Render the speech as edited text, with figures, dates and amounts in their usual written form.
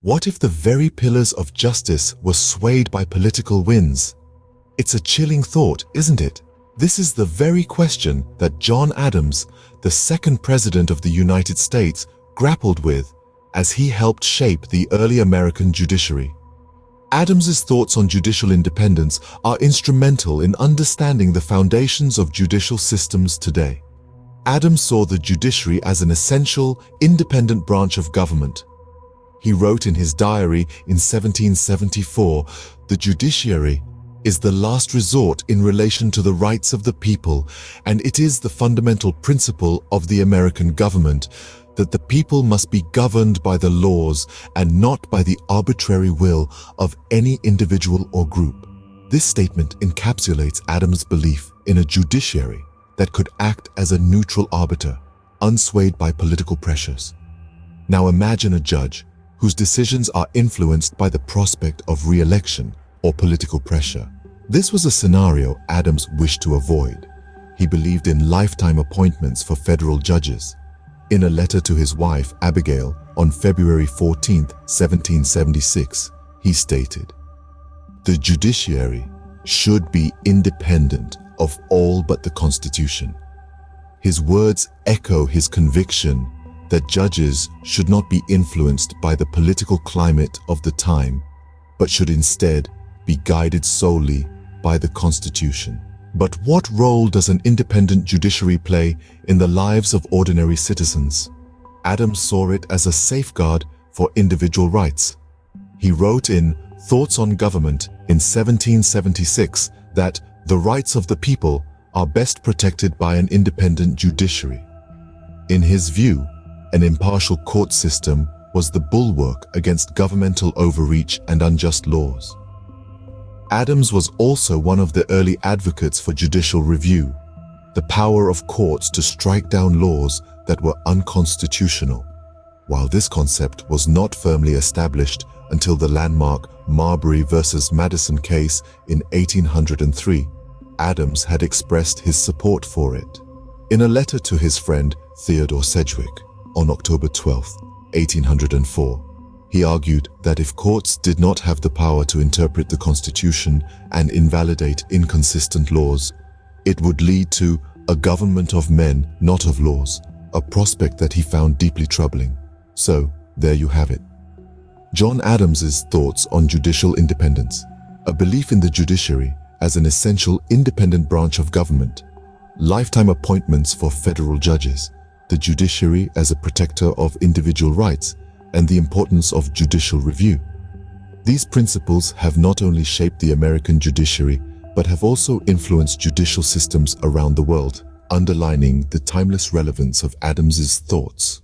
What if the very pillars of justice were swayed by political winds? It's a chilling thought, isn't it? This is the very question that John Adams, the second president of the United States, grappled with as he helped shape the early American judiciary. Adams's thoughts on judicial independence are instrumental in understanding the foundations of judicial systems today. Adams saw the judiciary as an essential, independent branch of government. He wrote in his diary in 1774, "The judiciary is the last resort in relation to the rights of the people, and it is the fundamental principle of the American government that the people must be governed by the laws and not by the arbitrary will of any individual or group." This statement encapsulates Adams' belief in a judiciary that could act as a neutral arbiter, unswayed by political pressures. Now imagine a judge whose decisions are influenced by the prospect of re-election or political pressure. This was a scenario Adams wished to avoid. He believed in lifetime appointments for federal judges. In a letter to his wife, Abigail, on February 14, 1776, he stated, "The judiciary should be independent of all but the Constitution." His words echo his conviction that judges should not be influenced by the political climate of the time, but should instead be guided solely by the Constitution. But what role does an independent judiciary play in the lives of ordinary citizens? Adams saw it as a safeguard for individual rights. He wrote in Thoughts on Government in 1776 that the rights of the people are best protected by an independent judiciary. In his view, an impartial court system was the bulwark against governmental overreach and unjust laws. Adams was also one of the early advocates for judicial review, the power of courts to strike down laws that were unconstitutional. While this concept was not firmly established until the landmark Marbury versus Madison case in 1803, Adams had expressed his support for it. In a letter to his friend Theodore Sedgwick on October 12, 1804, he argued that if courts did not have the power to interpret the Constitution and invalidate inconsistent laws, it would lead to a government of men, not of laws, a prospect that he found deeply troubling. So, there you have it. John Adams's thoughts on judicial independence, a belief in the judiciary as an essential independent branch of government, lifetime appointments for federal judges, the judiciary as a protector of individual rights, and the importance of judicial review. These principles have not only shaped the American judiciary, but have also influenced judicial systems around the world, underlining the timeless relevance of Adams's thoughts.